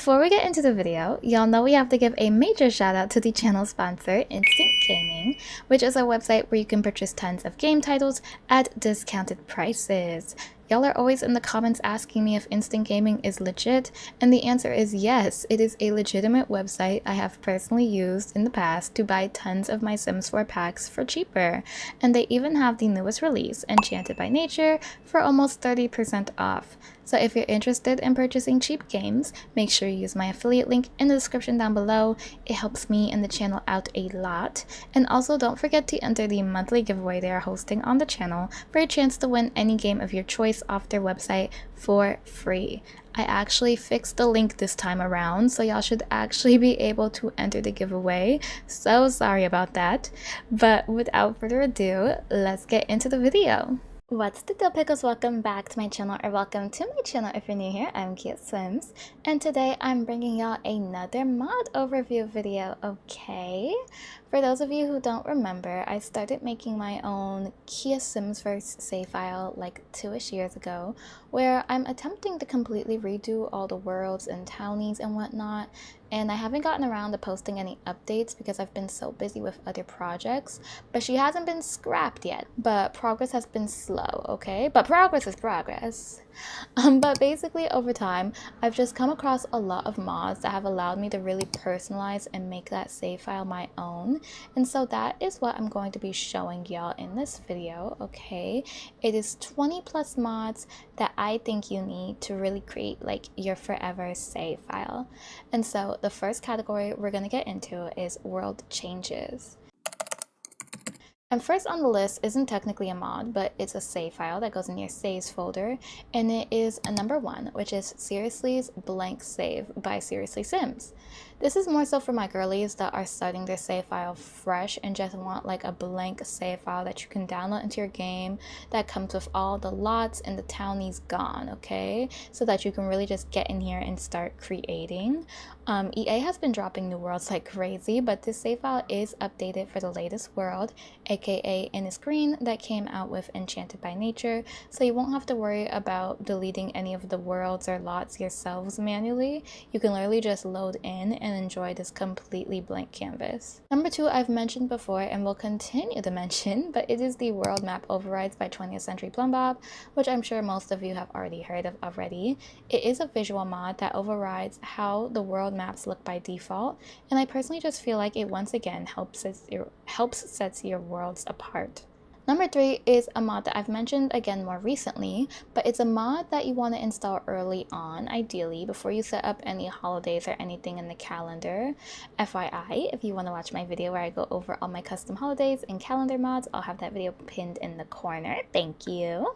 Before we get into the video, y'all know we have to give a major shout out to the channel sponsor, Instant Gaming, which is a website where you can purchase tons of game titles at discounted prices. Y'all are always in the comments asking me if Instant Gaming is legit, and the answer is yes, it is a legitimate website I have personally used in the past to buy tons of my Sims 4 packs for cheaper. And they even have the newest release, Enchanted by Nature, for almost 30% off. So if you're interested in purchasing cheap games, make sure you use my affiliate link in the description down below. It helps me and the channel out a lot. And also don't forget to enter the monthly giveaway they are hosting on the channel for a chance to win any game of your choice off their website for free. I actually fixed the link this time around, so y'all should actually be able to enter the giveaway. So sorry about that. But without further ado, let's get into the video. What's the deal, pickles? Welcome back to my channel, or welcome to my channel if you're new here. I'm Kia Swims, and today I'm bringing y'all another mod overview video, okay? For those of you who don't remember, I started making my own Kia Simsverse save file like 2-ish years ago, where I'm attempting to completely redo all the worlds and townies and whatnot, and I haven't gotten around to posting any updates because I've been so busy with other projects, but she hasn't been scrapped yet. But progress has been slow, okay? But progress is progress. But basically over time, I've just come across a lot of mods that have allowed me to really personalize and make that save file my own. And so that is what I'm going to be showing y'all in this video, okay? It is 20 plus mods that I think you need to really create like your forever save file. And so the first category we're going to get into is world changes. And first on the list isn't technically a mod, but it's a save file that goes in your saves folder, and it is a number 1, which is Seriously's Blank Save by Seriously Sims. This is more so for my girlies that are starting their save file fresh and just want like a blank save file that you can download into your game that comes with all the lots and the townies gone, okay? So that you can really just get in here and start creating. EA has been dropping new worlds like crazy, but this save file is updated for the latest world, aka Innis Green, that came out with Enchanted by Nature, so you won't have to worry about deleting any of the worlds or lots yourselves manually. You can literally just load in and enjoy this completely blank canvas. Number 2 I've mentioned before and will continue to mention, but it is the World Map Overrides by 20th Century Plumbob, which I'm sure most of you have already heard of already. It is a visual mod that overrides how the world maps look by default, and I personally just feel like it once again helps set your worlds apart. Number 3 is a mod that I've mentioned again more recently, but it's a mod that you want to install early on, ideally, before you set up any holidays or anything in the calendar. FYI, if you want to watch my video where I go over all my custom holidays and calendar mods, I'll have that video pinned in the corner. Thank you.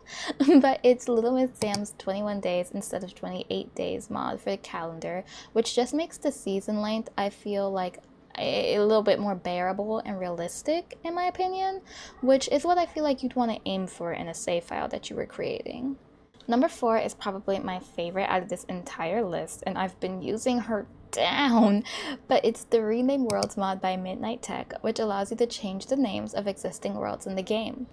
But it's Little Miss Sam's 21 days instead of 28 days mod for the calendar, which just makes the season length, I feel like, a little bit more bearable and realistic, in my opinion, which is what I feel like you'd want to aim for in a save file that you were creating. Number 4 is probably my favorite out of this entire list, and I've been using her down, but it's the Rename Worlds mod by Midnight Tech, which allows you to change the names of existing worlds in the game.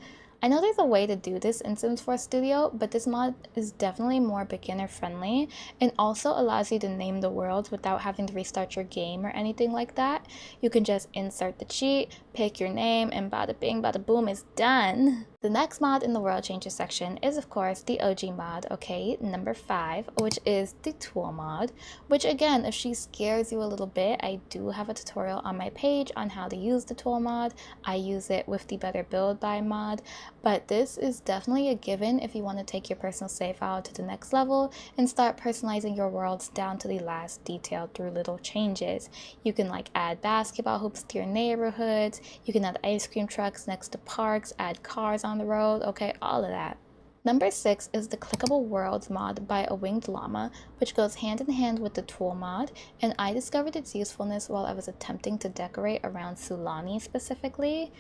I know there's a way to do this in Sims 4 Studio, but this mod is definitely more beginner friendly and also allows you to name the worlds without having to restart your game or anything like that. You can just insert the cheat, pick your name, and bada bing bada boom, is done. The next mod in the world changes section is of course the OG mod, okay, number 5, which is the tool mod, which again, if she scares you a little bit, I do have a tutorial on my page on how to use the tool mod. I use it with the Better Build By mod, but this is definitely a given if you want to take your personal save file to the next level and start personalizing your worlds down to the last detail through little changes. You can like add basketball hoops to your neighborhoods, you can add ice cream trucks next to parks, add cars on the road, okay, all of that. Number 6 is the Clickable Worlds mod by A Winged Llama, which goes hand in hand with the tool mod, and I discovered its usefulness while I was attempting to decorate around Sulani specifically.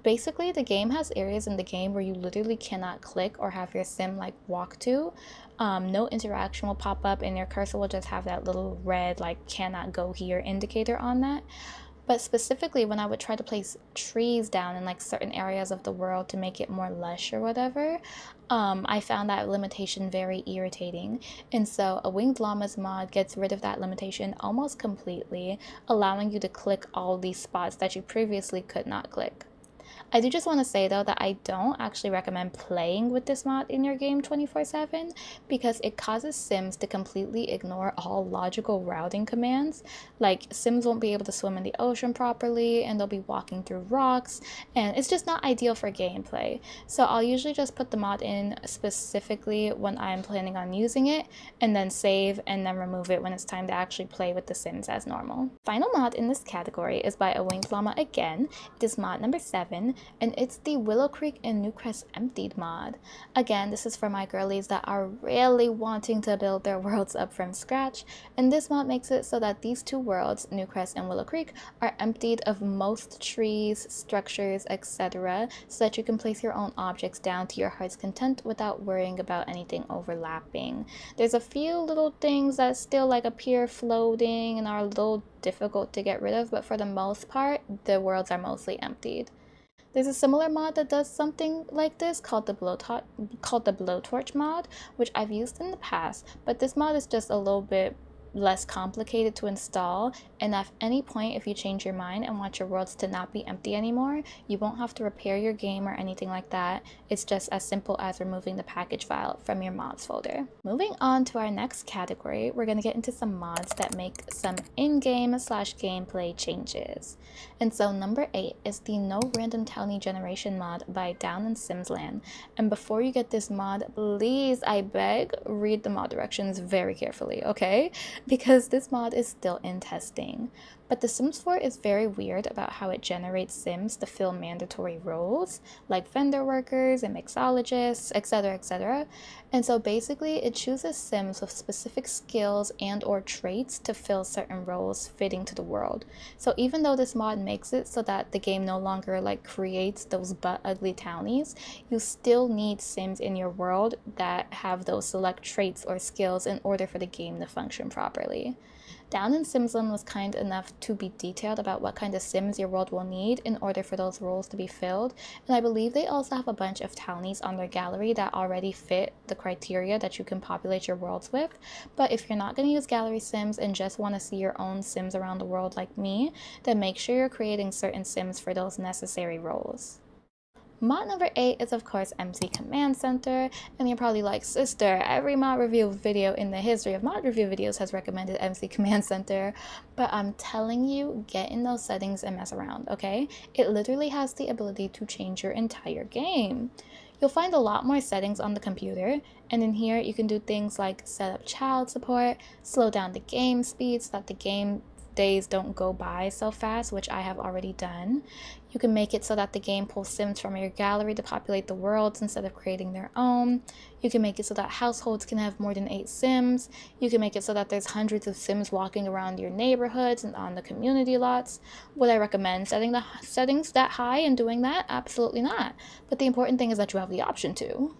Basically, the game has areas in the game where you literally cannot click or have your sim like walk to. No interaction will pop up and your cursor will just have that little red like cannot go here indicator on that. But specifically when I would try to place trees down in like certain areas of the world to make it more lush or whatever, I found that limitation very irritating. And so a Winged Llamas mod gets rid of that limitation almost completely, allowing you to click all these spots that you previously could not click. I do just want to say though that I don't actually recommend playing with this mod in your game 24/7 because it causes Sims to completely ignore all logical routing commands. Like Sims won't be able to swim in the ocean properly and they'll be walking through rocks, and it's just not ideal for gameplay. So I'll usually just put the mod in specifically when I'm planning on using it and then save and then remove it when it's time to actually play with the Sims as normal. Final mod in this category is by a Winged Llama again. It is mod number 7, and it's the Willow Creek and Newcrest Emptied mod. Again, this is for my girlies that are really wanting to build their worlds up from scratch, and this mod makes it so that these two worlds, Newcrest and Willow Creek, are emptied of most trees, structures, etc., so that you can place your own objects down to your heart's content without worrying about anything overlapping. There's a few little things that still like appear floating and are a little difficult to get rid of, but for the most part, the worlds are mostly emptied. There's a similar mod that does something like this called the Blowtorch mod, which I've used in the past, but this mod is just a little bit less complicated to install, and at any point if you change your mind and want your worlds to not be empty anymore, you won't have to repair your game or anything like that. It's just as simple as removing the package file from your mods folder. Moving on to our next category, we're going to get into some mods that make some in-game / gameplay changes. And so number 8 is the No Random Townie Generation mod by Down in Simsland. And before you get this mod, please, I beg, read the mod directions very carefully, okay? Because this mod is still in testing. But The Sims 4 is very weird about how it generates Sims to fill mandatory roles, like vendor workers and mixologists, etc, etc. And so basically it chooses Sims with specific skills and or traits to fill certain roles fitting to the world. So even though this mod makes it so that the game no longer like creates those butt ugly townies, you still need Sims in your world that have those select traits or skills in order for the game to function properly. Down in Simsland was kind enough to be detailed about what kind of Sims your world will need in order for those roles to be filled, and I believe they also have a bunch of townies on their gallery that already fit the criteria that you can populate your worlds with. But if you're not going to use gallery Sims and just want to see your own Sims around the world like me, then make sure you're creating certain Sims for those necessary roles. Mod number 8 is of course MC Command Center, and you're probably like, sister, every mod review video in the history of mod review videos has recommended MC Command Center, but I'm telling you, get in those settings and mess around, okay? It literally has the ability to change your entire game. You'll find a lot more settings on the computer, and in here you can do things like set up child support, slow down the game speed so that the game days don't go by so fast, which I have already done. You can make it so that the game pulls Sims from your gallery to populate the worlds instead of creating their own. You can make it so that households can have more than 8 Sims. You can make it so that there's hundreds of Sims walking around your neighborhoods and on the community lots. Would I recommend setting the settings that high and doing that? Absolutely not. But the important thing is that you have the option to.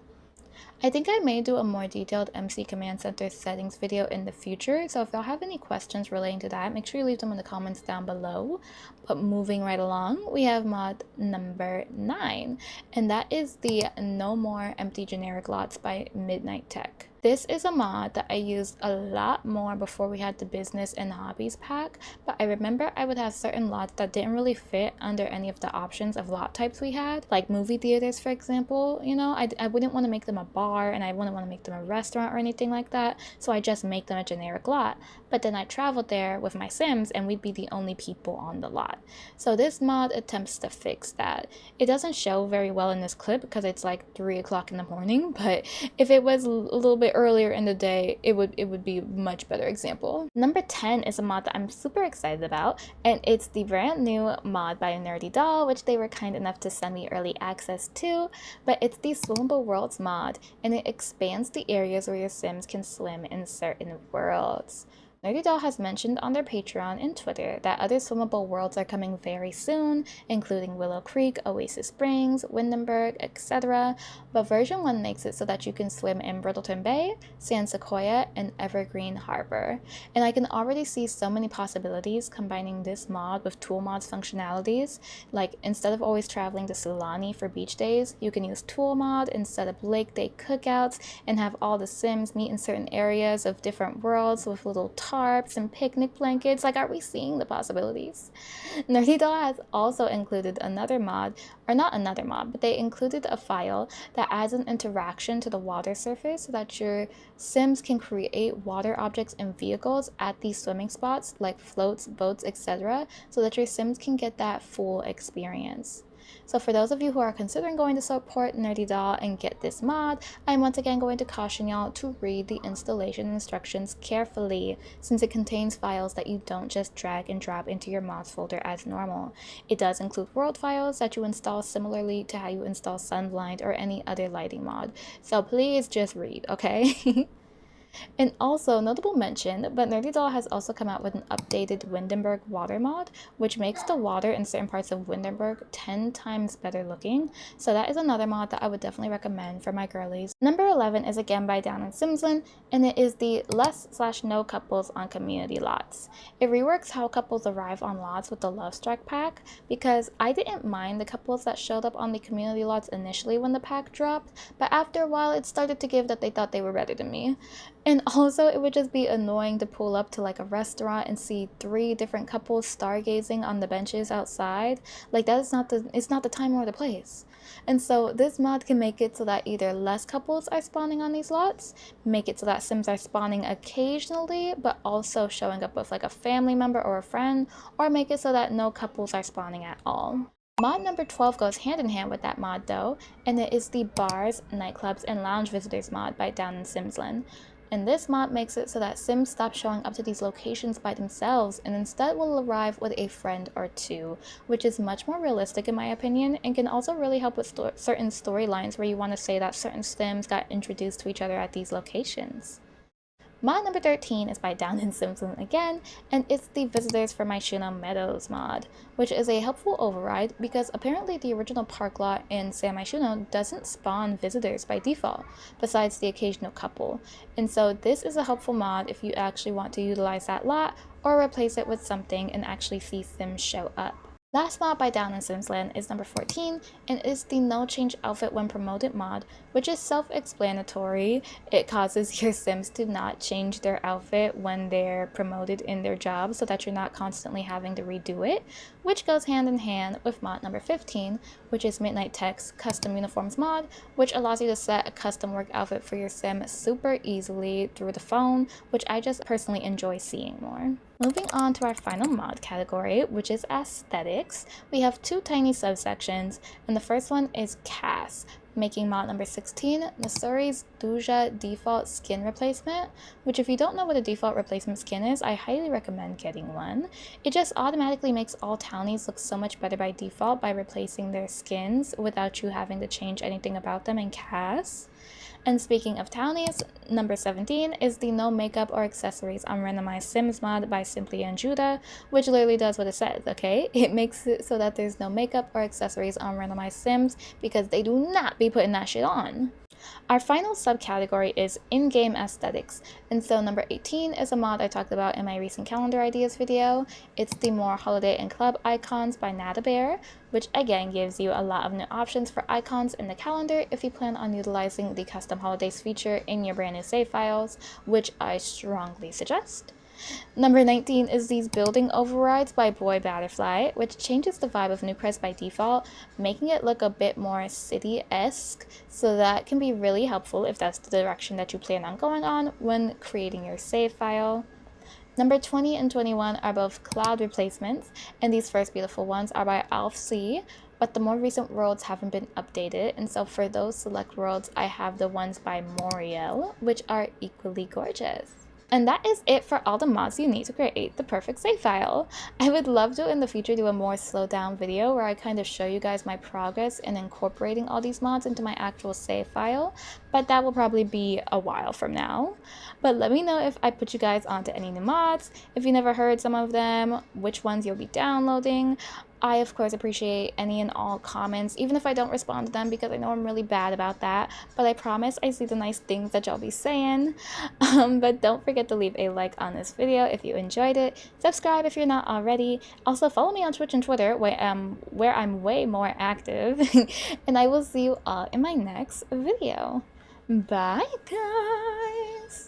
I think I may do a more detailed MC Command Center settings video in the future, so if y'all have any questions relating to that, make sure you leave them in the comments down below. But moving right along, we have mod number 9, and that is the No More Empty Generic Lots by Midnight Tech. This is a mod that I used a lot more before we had the business and hobbies pack, but I remember I would have certain lots that didn't really fit under any of the options of lot types we had, like movie theaters for example. You know, I wouldn't want to make them a bar and I wouldn't want to make them a restaurant or anything like that, so I just make them a generic lot. But then I traveled there with my Sims and we'd be the only people on the lot. So this mod attempts to fix that. It doesn't show very well in this clip because it's like 3 o'clock in the morning, but if it was a little bit earlier in the day, it would be a much better example. Number 10 is a mod that I'm super excited about, and it's the brand new mod by Nerdy Doll, which they were kind enough to send me early access to, but it's the Swimmable Worlds mod, and it expands the areas where your Sims can swim in certain worlds. Nerdy Doll has mentioned on their Patreon and Twitter that other swimmable worlds are coming very soon, including Willow Creek, Oasis Springs, Windenburg, etc. But version 1 makes it so that you can swim in Brittleton Bay, San Sequoia, and Evergreen Harbor. And I can already see so many possibilities combining this mod with Tool Mod's functionalities. Like, instead of always traveling to Sulani for beach days, you can use Tool Mod and set up lake day cookouts and have all the Sims meet in certain areas of different worlds with little tarps and picnic blankets. Like, are we seeing the possibilities? Nerdy Doll has also included another mod, or not another mod, but they included a file that adds an interaction to the water surface so that your Sims can create water objects and vehicles at these swimming spots like floats, boats, etc. so that your Sims can get that full experience. So for those of you who are considering going to support Nerdy Doll and get this mod, I'm once again going to caution y'all to read the installation instructions carefully, since it contains files that you don't just drag and drop into your mods folder as normal. It does include world files that you install similarly to how you install Sunblind or any other lighting mod. So please just read, okay? And also, notable mention, but Nerdy Doll has also come out with an updated Windenburg water mod, which makes the water in certain parts of Windenburg 10 times better looking. So that is another mod that I would definitely recommend for my girlies. Number 11 is again by Down in Simsland, and it is the less/no couples on community lots. It reworks how couples arrive on lots with the Love Struck pack, because I didn't mind the couples that showed up on the community lots initially when the pack dropped, but after a while it started to give that they thought they were better than me. And also, it would just be annoying to pull up to like a restaurant and see 3 different couples stargazing on the benches outside. Like, that is it's not the time or the place. And so this mod can make it so that either less couples are spawning on these lots, make it so that Sims are spawning occasionally but also showing up with like a family member or a friend, or make it so that no couples are spawning at all. Mod number 12 goes hand in hand with that mod though, and it is the Bars, Nightclubs, and Lounge Visitors mod by Down in Simsland. And this mod makes it so that Sims stop showing up to these locations by themselves and instead will arrive with a friend or two, which is much more realistic in my opinion, and can also really help with certain storylines where you want to say that certain Sims got introduced to each other at these locations. Mod number 13 is by Down in Simpson again, and it's the Visitors for Maishuna Meadows mod, which is a helpful override because apparently the original park lot in San Maishuno doesn't spawn visitors by default, besides the occasional couple. And so this is a helpful mod if you actually want to utilize that lot or replace it with something and actually see Sims show up. Last mod by Down in Simsland is number 14, and is the No Change Outfit When Promoted mod, which is self-explanatory. It causes your Sims to not change their outfit when they're promoted in their job so that you're not constantly having to redo it, which goes hand in hand with mod number 15, which is Midnight Tech's Custom Uniforms mod, which allows you to set a custom work outfit for your Sim super easily through the phone, which I just personally enjoy seeing more. Moving on to our final mod category, which is aesthetics, we have 2 tiny subsections, and the first one is CAS, making mod number 16, Nasuri's Duja default skin replacement, which if you don't know what a default replacement skin is, I highly recommend getting one. It just automatically makes all townies look so much better by default by replacing their skins without you having to change anything about them in CAS. And speaking of townies, number 17 is the No Makeup or Accessories on Randomized Sims mod by Simply and Judah, which literally does what it says, okay? It makes it so that there's no makeup or accessories on Randomized Sims because they do not be putting that shit on. Our final subcategory is in-game aesthetics, and so number 18 is a mod I talked about in my recent calendar ideas video. It's the More Holiday and Club Icons by Nadabear, which again gives you a lot of new options for icons in the calendar if you plan on utilizing the custom holidays feature in your brand new save files, which I strongly suggest. Number 19 is these building overrides by Boy Butterfly, which changes the vibe of Newcrest by default, making it look a bit more city-esque, so that can be really helpful if that's the direction that you plan on going on when creating your save file. Number 20 and 21 are both cloud replacements, and these first beautiful ones are by Alf C, but the more recent worlds haven't been updated, and so for those select worlds I have the ones by Moriel, which are equally gorgeous. And that is it for all the mods you need to create the perfect save file. I would love to in the future do a more slowed down video where I kind of show you guys my progress in incorporating all these mods into my actual save file, but that will probably be a while from now. But let me know if I put you guys onto any new mods, if you never heard some of them, which ones you'll be downloading. I, of course, appreciate any and all comments, even if I don't respond to them because I know I'm really bad about that. But I promise I see the nice things that y'all be saying. But don't forget to leave a like on this video if you enjoyed it. Subscribe if you're not already. Also, follow me on Twitch and Twitter where I'm way more active. And I will see you all in my next video. Bye, guys!